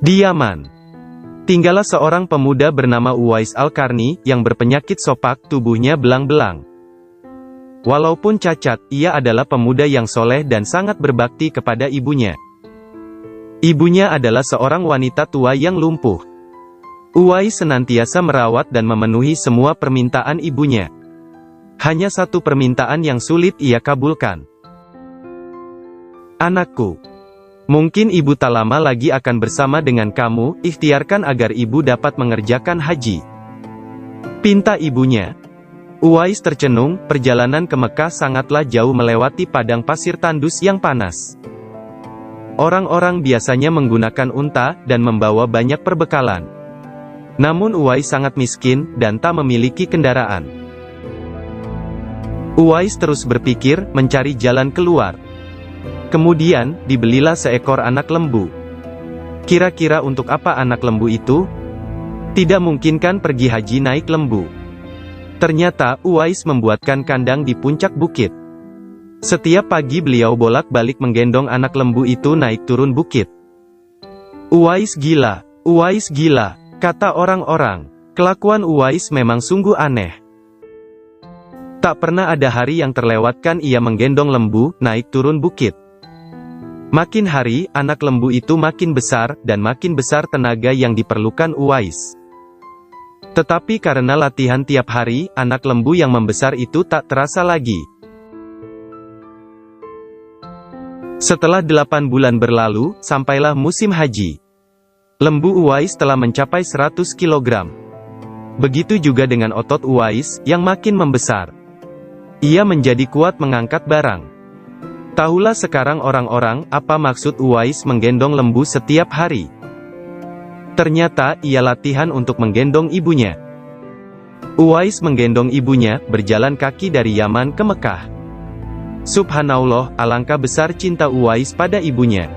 Di Yaman, tinggallah seorang pemuda bernama Uwais Al-Qarni, yang berpenyakit sopak, tubuhnya belang-belang. Walaupun cacat, ia adalah pemuda yang soleh dan sangat berbakti kepada ibunya. Ibunya adalah seorang wanita tua yang lumpuh. Uwais senantiasa merawat dan memenuhi semua permintaan ibunya. Hanya satu permintaan yang sulit ia kabulkan. "Anakku, mungkin ibu tak lama lagi akan bersama dengan kamu, ikhtiarkan agar ibu dapat mengerjakan haji," pinta ibunya. Uwais tercenung, perjalanan ke Mekah sangatlah jauh melewati padang pasir tandus yang panas. Orang-orang biasanya menggunakan unta, dan membawa banyak perbekalan. Namun Uwais sangat miskin, dan tak memiliki kendaraan. Uwais terus berpikir, mencari jalan keluar. Kemudian, dibelilah seekor anak lembu. Kira-kira untuk apa anak lembu itu? Tidak mungkin kan pergi haji naik lembu. Ternyata, Uwais membuatkan kandang di puncak bukit. Setiap pagi beliau bolak-balik menggendong anak lembu itu naik turun bukit. Uwais gila, kata orang-orang. Kelakuan Uwais memang sungguh aneh. Tak pernah ada hari yang terlewatkan ia menggendong lembu, naik turun bukit. Makin hari, anak lembu itu makin besar, dan makin besar tenaga yang diperlukan Uwais. Tetapi karena latihan tiap hari, anak lembu yang membesar itu tak terasa lagi. Setelah 8 bulan berlalu, sampailah musim haji. Lembu Uwais telah mencapai 100 kg. Begitu juga dengan otot Uwais, yang makin membesar. Ia menjadi kuat mengangkat barang. Tahulah sekarang orang-orang, apa maksud Uwais menggendong lembu setiap hari. Ternyata, ia latihan untuk menggendong ibunya. Uwais menggendong ibunya, berjalan kaki dari Yaman ke Mekah. Subhanallah, alangkah besar cinta Uwais pada ibunya.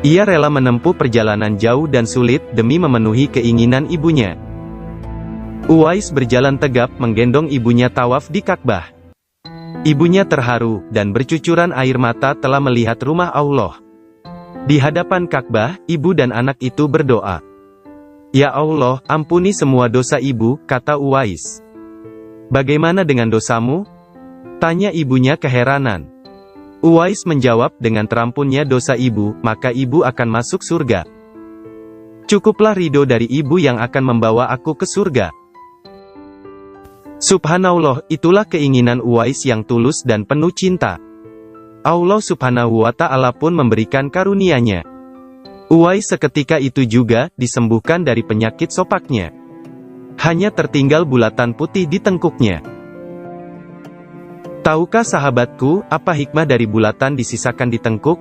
Ia rela menempuh perjalanan jauh dan sulit, demi memenuhi keinginan ibunya. Uwais berjalan tegap, menggendong ibunya tawaf di Ka'bah. Ibunya terharu, dan bercucuran air mata telah melihat rumah Allah. Di hadapan Ka'bah, ibu dan anak itu berdoa. "Ya Allah, ampuni semua dosa ibu," kata Uwais. "Bagaimana dengan dosamu?" tanya ibunya keheranan. Uwais menjawab, "Dengan terampunnya dosa ibu, maka ibu akan masuk surga. Cukuplah ridho dari ibu yang akan membawa aku ke surga." Subhanallah, itulah keinginan Uwais yang tulus dan penuh cinta. Allah subhanahu wa ta'ala pun memberikan karunia-Nya. Uwais seketika itu juga disembuhkan dari penyakit sopaknya. Hanya tertinggal bulatan putih di tengkuknya. Tahukah sahabatku, apa hikmah dari bulatan disisakan di tengkuk?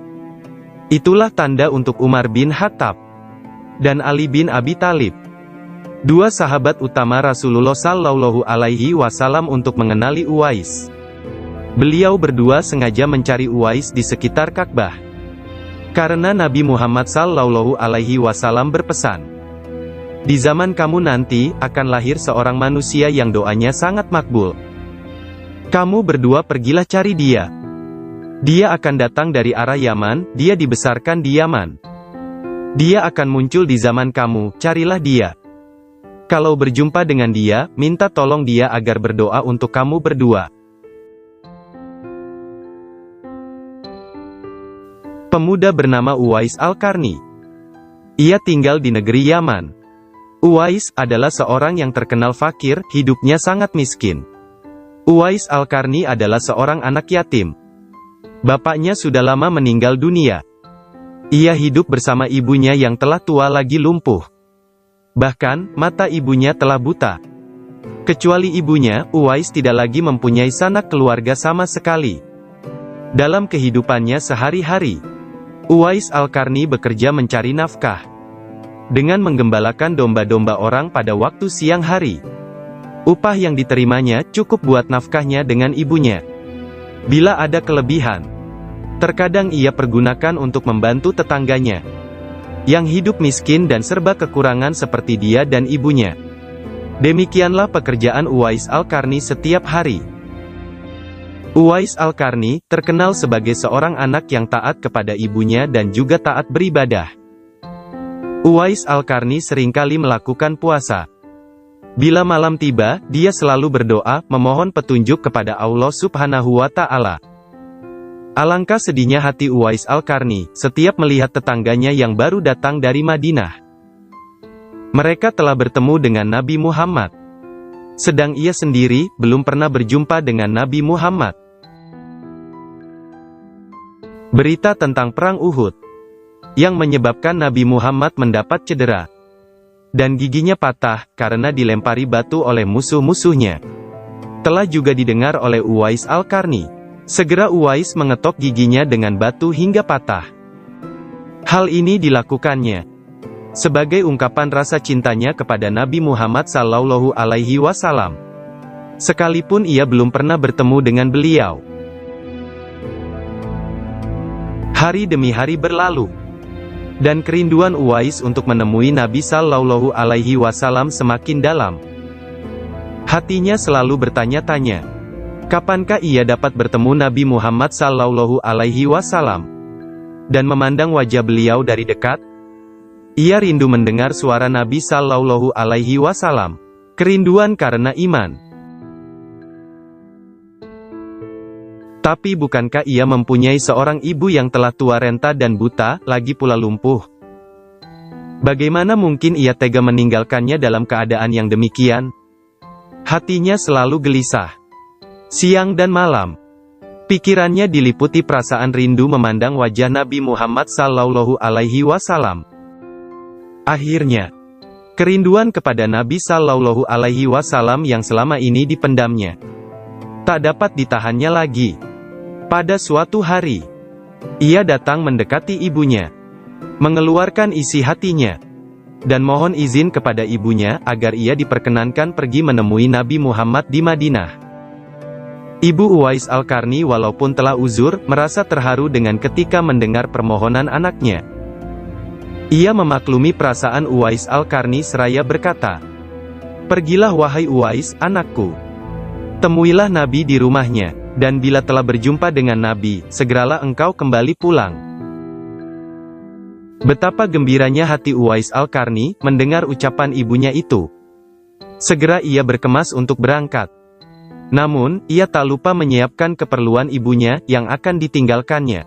Itulah tanda untuk Umar bin Khattab dan Ali bin Abi Thalib, dua sahabat utama Rasulullah Shallallahu Alaihi Wasallam, untuk mengenali Uwais. Beliau berdua sengaja mencari Uwais di sekitar Ka'bah. Karena Nabi Muhammad Shallallahu Alaihi Wasallam berpesan, "Di zaman kamu nanti, akan lahir seorang manusia yang doanya sangat makbul. Kamu berdua pergilah cari dia. Dia akan datang dari arah Yaman, dia dibesarkan di Yaman. Dia akan muncul di zaman kamu, carilah dia. Kalau berjumpa dengan dia, minta tolong dia agar berdoa untuk kamu berdua." Pemuda bernama Uwais Al-Qarni. Ia tinggal di negeri Yaman. Uwais adalah seorang yang terkenal fakir, hidupnya sangat miskin. Uwais Al-Qarni adalah seorang anak yatim. Bapaknya sudah lama meninggal dunia. Ia hidup bersama ibunya yang telah tua lagi lumpuh. Bahkan, mata ibunya telah buta. Kecuali ibunya, Uwais tidak lagi mempunyai sanak keluarga sama sekali. Dalam kehidupannya sehari-hari, Uwais Al-Qarni bekerja mencari nafkah dengan menggembalakan domba-domba orang pada waktu siang hari. Upah yang diterimanya cukup buat nafkahnya dengan ibunya. Bila ada kelebihan, terkadang ia pergunakan untuk membantu tetangganya yang hidup miskin dan serba kekurangan seperti dia dan ibunya. Demikianlah pekerjaan Uwais Al-Qarni setiap hari. Uwais Al-Qarni terkenal sebagai seorang anak yang taat kepada ibunya dan juga taat beribadah. Uwais Al-Qarni seringkali melakukan puasa. Bila malam tiba, dia selalu berdoa, memohon petunjuk kepada Allah Subhanahu wa Ta'ala. Alangkah sedihnya hati Uwais Al-Qarni setiap melihat tetangganya yang baru datang dari Madinah. Mereka telah bertemu dengan Nabi Muhammad, sedang ia sendiri belum pernah berjumpa dengan Nabi Muhammad. Berita tentang Perang Uhud yang menyebabkan Nabi Muhammad mendapat cedera dan giginya patah karena dilempari batu oleh musuh-musuhnya telah juga didengar oleh Uwais Al-Qarni. Segera Uwais mengetok giginya dengan batu hingga patah. Hal ini dilakukannya sebagai ungkapan rasa cintanya kepada Nabi Muhammad Sallallahu Alaihi Wasallam, sekalipun ia belum pernah bertemu dengan beliau. Hari demi hari berlalu, dan kerinduan Uwais untuk menemui Nabi Sallallahu Alaihi Wasallam semakin dalam. Hatinya selalu bertanya-tanya, kapankah ia dapat bertemu Nabi Muhammad Sallallahu Alaihi Wasallam dan memandang wajah beliau dari dekat? Ia rindu mendengar suara Nabi Sallallahu Alaihi Wasallam. Kerinduan karena iman. Tapi bukankah ia mempunyai seorang ibu yang telah tua renta dan buta, lagi pula lumpuh? Bagaimana mungkin ia tega meninggalkannya dalam keadaan yang demikian? Hatinya selalu gelisah. Siang dan malam, pikirannya diliputi perasaan rindu memandang wajah Nabi Muhammad Sallallahu Alaihi Wasallam. Akhirnya, kerinduan kepada Nabi Sallallahu Alaihi Wasallam yang selama ini dipendamnya tak dapat ditahannya lagi. Pada suatu hari, ia datang mendekati ibunya, mengeluarkan isi hatinya, dan mohon izin kepada ibunya agar ia diperkenankan pergi menemui Nabi Muhammad di Madinah. Ibu Uwais Al-Qarni walaupun telah uzur, merasa terharu dengan ketika mendengar permohonan anaknya. Ia memaklumi perasaan Uwais Al-Qarni seraya berkata, "Pergilah wahai Uwais, anakku. Temuilah Nabi di rumahnya, dan bila telah berjumpa dengan Nabi, segeralah engkau kembali pulang." Betapa gembiranya hati Uwais Al-Qarni mendengar ucapan ibunya itu. Segera ia berkemas untuk berangkat. Namun, ia tak lupa menyiapkan keperluan ibunya yang akan ditinggalkannya,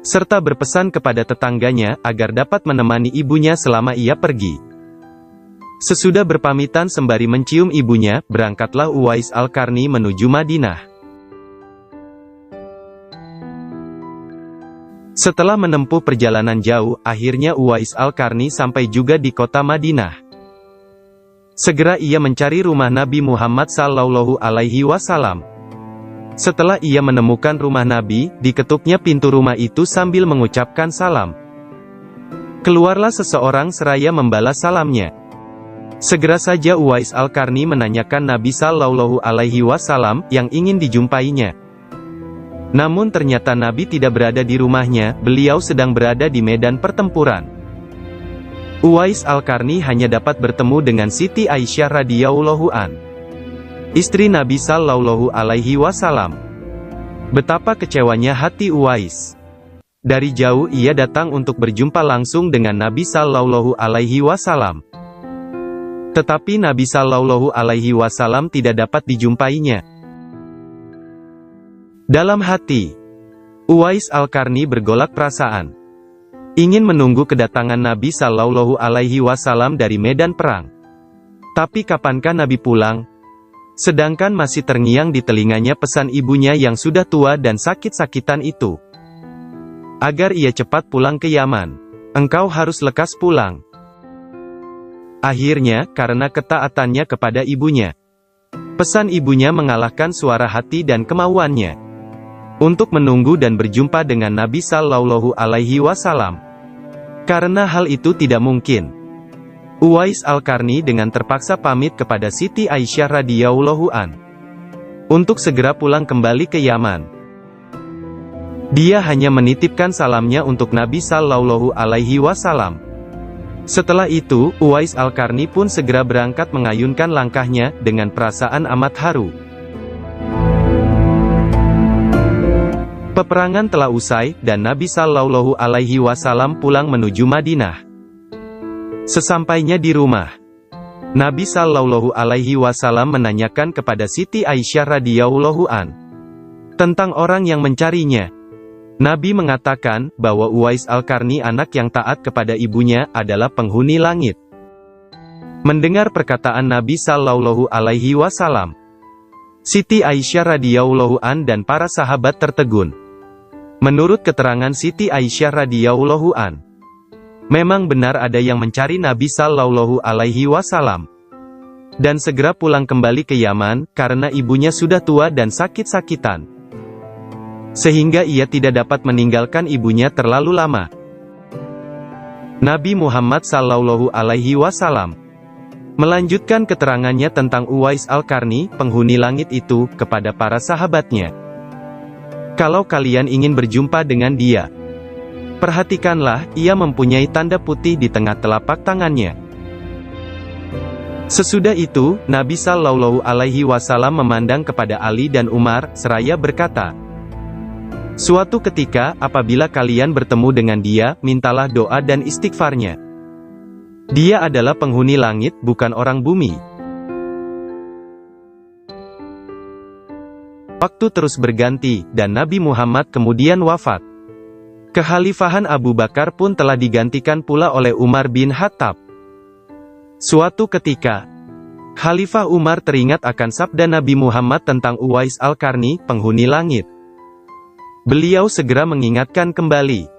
serta berpesan kepada tetangganya agar dapat menemani ibunya selama ia pergi. Sesudah berpamitan sembari mencium ibunya, berangkatlah Uwais Al-Qarni menuju Madinah. Setelah menempuh perjalanan jauh, akhirnya Uwais Al-Qarni sampai juga di kota Madinah. Segera ia mencari rumah Nabi Muhammad Sallallahu Alaihi Wasallam. Setelah ia menemukan rumah Nabi, diketuknya pintu rumah itu sambil mengucapkan salam. Keluarlah seseorang seraya membalas salamnya. Segera saja Uwais Al-Qarni menanyakan Nabi Sallallahu Alaihi Wasallam yang ingin dijumpainya. Namun ternyata Nabi tidak berada di rumahnya, beliau sedang berada di medan pertempuran. Uwais Al-Qarni hanya dapat bertemu dengan Siti Aisyah radhiyallahu an, istri Nabi Sallallahu Alaihi Wasallam. Betapa kecewanya hati Uwais. Dari jauh ia datang untuk berjumpa langsung dengan Nabi Sallallahu Alaihi Wasallam. Tetapi Nabi Sallallahu Alaihi Wasallam tidak dapat dijumpainya. Dalam hati, Uwais Al-Qarni bergolak perasaan. Ingin menunggu kedatangan Nabi Sallallahu Alaihi Wasallam dari medan perang. Tapi kapankah Nabi pulang? Sedangkan masih terngiang di telinganya pesan ibunya yang sudah tua dan sakit-sakitan itu, agar ia cepat pulang ke Yaman. Engkau harus lekas pulang. Akhirnya, karena ketaatannya kepada ibunya, pesan ibunya mengalahkan suara hati dan kemauannya untuk menunggu dan berjumpa dengan Nabi Sallallahu Alaihi Wasallam. Karena hal itu tidak mungkin, Uwais Al-Qarni dengan terpaksa pamit kepada Siti Aisyah radhiyallahu an untuk segera pulang kembali ke Yaman. Dia hanya menitipkan salamnya untuk Nabi Sallallahu Alaihi Wasallam. Setelah itu, Uwais Al-Qarni pun segera berangkat mengayunkan langkahnya dengan perasaan amat haru. Peperangan telah usai, dan Nabi Sallallahu Alaihi Wasallam pulang menuju Madinah. Sesampainya di rumah, Nabi Shallallahu Alaihi Wasallam menanyakan kepada Siti Aisyah radhiyallahu an tentang orang yang mencarinya. Nabi mengatakan bahwa Uwais Al-Qarni, anak yang taat kepada ibunya, adalah penghuni langit. Mendengar perkataan Nabi Shallallahu Alaihi Wasallam, Siti Aisyah radhiyallahu an dan para sahabat tertegun. Menurut keterangan Siti Aisyah radhiyallahu an, memang benar ada yang mencari Nabi Shallallahu Alaihi Wasallam dan segera pulang kembali ke Yaman karena ibunya sudah tua dan sakit-sakitan, sehingga ia tidak dapat meninggalkan ibunya terlalu lama. Nabi Muhammad Shallallahu Alaihi Wasallam melanjutkan keterangannya tentang Uwais Al-Qarni, penghuni langit itu, kepada para sahabatnya. Kalau kalian ingin berjumpa dengan dia, perhatikanlah, ia mempunyai tanda putih di tengah telapak tangannya. Sesudah itu, Nabi Shallallahu Alaihi Wasallam memandang kepada Ali dan Umar, seraya berkata, suatu ketika, apabila kalian bertemu dengan dia, mintalah doa dan istighfarnya. Dia adalah penghuni langit, bukan orang bumi. Waktu terus berganti, dan Nabi Muhammad kemudian wafat. Kekhalifahan Abu Bakar pun telah digantikan pula oleh Umar bin Khattab. Suatu ketika, Khalifah Umar teringat akan sabda Nabi Muhammad tentang Uwais Al-Qarni, penghuni langit. Beliau segera mengingatkan kembali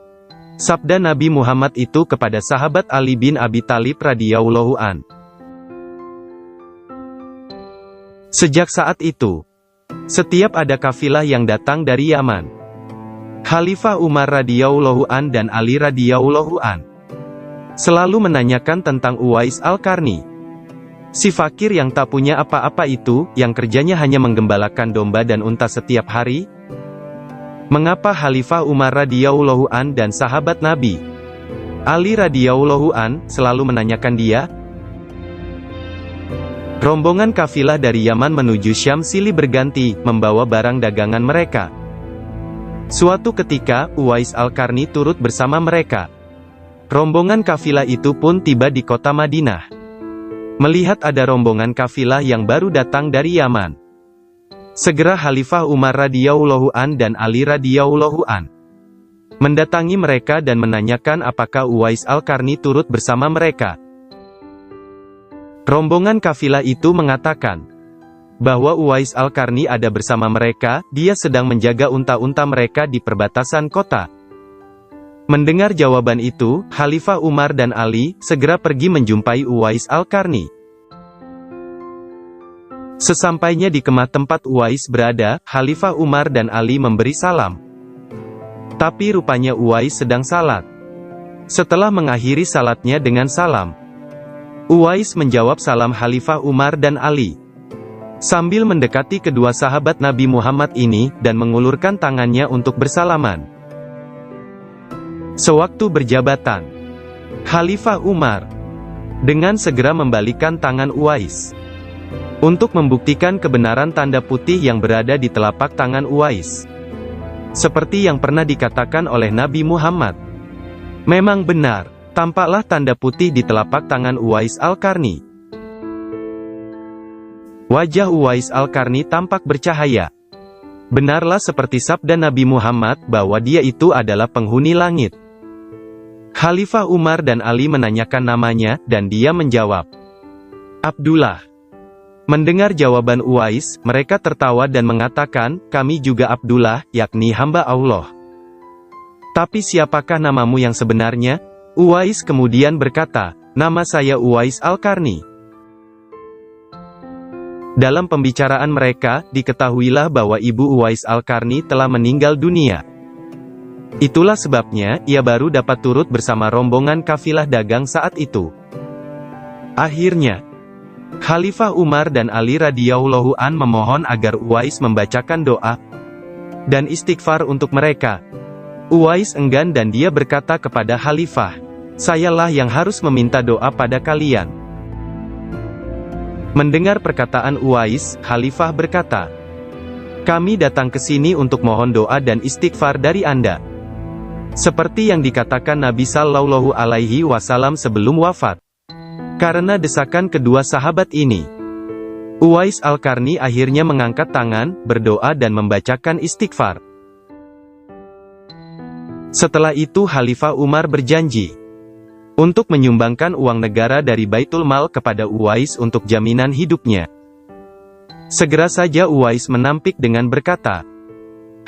sabda Nabi Muhammad itu kepada sahabat Ali bin Abi Thalib radhiyallahu an. Sejak saat itu, setiap ada kafilah yang datang dari Yaman, Khalifah Umar radhiyallahu an dan Ali radhiyallahu an selalu menanyakan tentang Uwais Al-Qarni, si fakir yang tak punya apa-apa itu, yang kerjanya hanya menggembalakan domba dan unta setiap hari. Mengapa Khalifah Umar radhiyallahu an dan sahabat Nabi Ali radhiyallahu an selalu menanyakan dia? Rombongan kafilah dari Yaman menuju Syam silih berganti membawa barang dagangan mereka. Suatu ketika, Uwais Al-Qarni turut bersama mereka. Rombongan kafilah itu pun tiba di kota Madinah. Melihat ada rombongan kafilah yang baru datang dari Yaman, segera Khalifah Umar radhiyallahu an dan Ali radhiyallahu an mendatangi mereka dan menanyakan apakah Uwais Al-Qarni turut bersama mereka. Rombongan kafilah itu mengatakan bahwa Uwais Al-Qarni ada bersama mereka, dia sedang menjaga unta-unta mereka di perbatasan kota. Mendengar jawaban itu, Khalifah Umar dan Ali segera pergi menjumpai Uwais Al-Qarni. Sesampainya di kemah tempat Uwais berada, Khalifah Umar dan Ali memberi salam. Tapi rupanya Uwais sedang salat. Setelah mengakhiri salatnya dengan salam, Uwais menjawab salam Khalifah Umar dan Ali, sambil mendekati kedua sahabat Nabi Muhammad ini, dan mengulurkan tangannya untuk bersalaman. Sewaktu berjabatan, Khalifah Umar dengan segera membalikkan tangan Uwais untuk membuktikan kebenaran tanda putih yang berada di telapak tangan Uwais. Seperti yang pernah dikatakan oleh Nabi Muhammad, memang benar, tampaklah tanda putih di telapak tangan Uwais Al-Qarni. Wajah Uwais Al-Qarni tampak bercahaya. Benarlah seperti sabda Nabi Muhammad bahwa dia itu adalah penghuni langit. Khalifah Umar dan Ali menanyakan namanya, dan dia menjawab, Abdullah. Mendengar jawaban Uwais, mereka tertawa dan mengatakan, kami juga Abdullah, yakni hamba Allah. Tapi siapakah namamu yang sebenarnya? Uwais kemudian berkata, nama saya Uwais Al-Qarni. Dalam pembicaraan mereka, diketahuilah bahwa ibu Uwais Al-Qarni telah meninggal dunia. Itulah sebabnya, ia baru dapat turut bersama rombongan kafilah dagang saat itu. Akhirnya, Khalifah Umar dan Ali radhiyallahu an memohon agar Uwais membacakan doa dan istighfar untuk mereka. Uwais enggan dan dia berkata kepada Khalifah, sayalah yang harus meminta doa pada kalian. Mendengar perkataan Uwais, Khalifah berkata, kami datang ke sini untuk mohon doa dan istighfar dari Anda, seperti yang dikatakan Nabi Shallallahu Alaihi Wasallam sebelum wafat. Karena desakan kedua sahabat ini, Uwais Al-Qarni akhirnya mengangkat tangan, berdoa dan membacakan istighfar. Setelah itu Khalifah Umar berjanji untuk menyumbangkan uang negara dari Baitul Mal kepada Uwais untuk jaminan hidupnya. Segera saja Uwais menampik dengan berkata,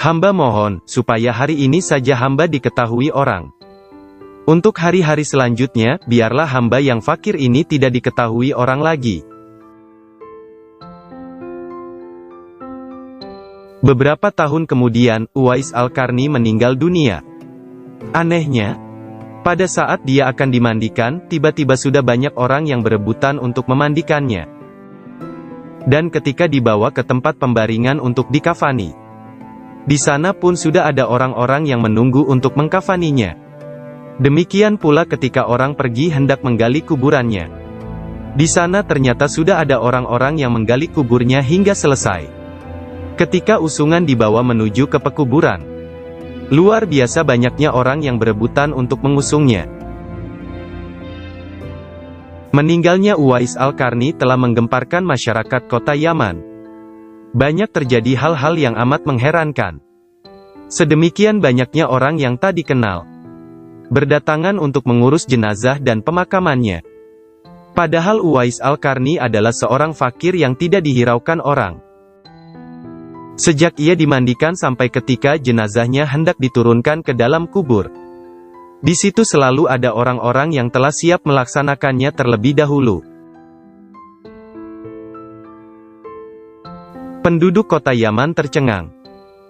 "Hamba mohon, supaya hari ini saja hamba diketahui orang. Untuk hari-hari selanjutnya, biarlah hamba yang fakir ini tidak diketahui orang lagi." Beberapa tahun kemudian, Uwais Al-Qarni meninggal dunia. Anehnya, pada saat dia akan dimandikan, tiba-tiba sudah banyak orang yang berebutan untuk memandikannya. Dan ketika dibawa ke tempat pembaringan untuk dikafani, di sana pun sudah ada orang-orang yang menunggu untuk mengkafaninya. Demikian pula ketika orang pergi hendak menggali kuburannya. Di sana ternyata sudah ada orang-orang yang menggali kuburnya hingga selesai. Ketika usungan dibawa menuju ke pekuburan, luar biasa banyaknya orang yang berebutan untuk mengusungnya. Meninggalnya Uwais Al-Qarni telah menggemparkan masyarakat kota Yaman. Banyak terjadi hal-hal yang amat mengherankan. Sedemikian banyaknya orang yang tak dikenal berdatangan untuk mengurus jenazah dan pemakamannya. Padahal Uwais Al-Qarni adalah seorang fakir yang tidak dihiraukan orang. Sejak ia dimandikan sampai ketika jenazahnya hendak diturunkan ke dalam kubur, di situ selalu ada orang-orang yang telah siap melaksanakannya terlebih dahulu. Penduduk kota Yaman tercengang.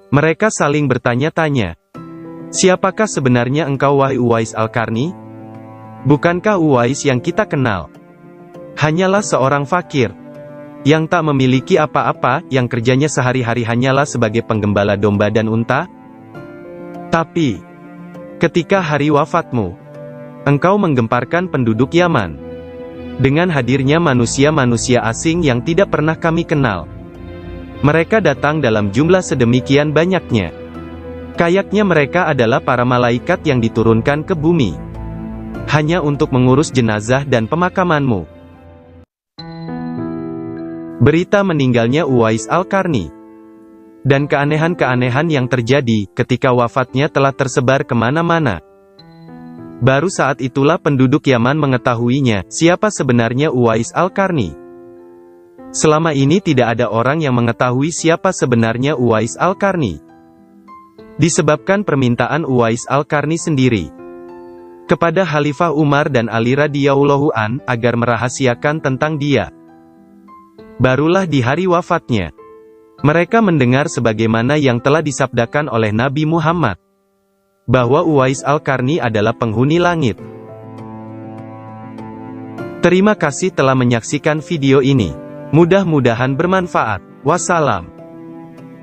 Mereka saling bertanya-tanya, "Siapakah sebenarnya engkau wahai Uwais Al-Qarni? Bukankah Uwais yang kita kenal hanyalah seorang fakir yang tak memiliki apa-apa, yang kerjanya sehari-hari hanyalah sebagai penggembala domba dan unta? Tapi ketika hari wafatmu, engkau menggemparkan penduduk Yaman dengan hadirnya manusia-manusia asing yang tidak pernah kami kenal. Mereka datang dalam jumlah sedemikian banyaknya. Kayaknya mereka adalah para malaikat yang diturunkan ke bumi hanya untuk mengurus jenazah dan pemakamanmu." Berita meninggalnya Uwais Al-Qarni dan keanehan-keanehan yang terjadi ketika wafatnya telah tersebar kemana-mana. Baru saat itulah penduduk Yaman mengetahuinya, siapa sebenarnya Uwais Al-Qarni. Selama ini tidak ada orang yang mengetahui siapa sebenarnya Uwais Al-Qarni. Disebabkan permintaan Uwais Al-Qarni sendiri kepada Khalifah Umar dan Ali radhiyallahu an agar merahasiakan tentang dia. Barulah di hari wafatnya, mereka mendengar sebagaimana yang telah disabdakan oleh Nabi Muhammad, bahwa Uwais Al-Qarni adalah penghuni langit. Terima kasih telah menyaksikan video ini. Mudah-mudahan bermanfaat. Wassalam.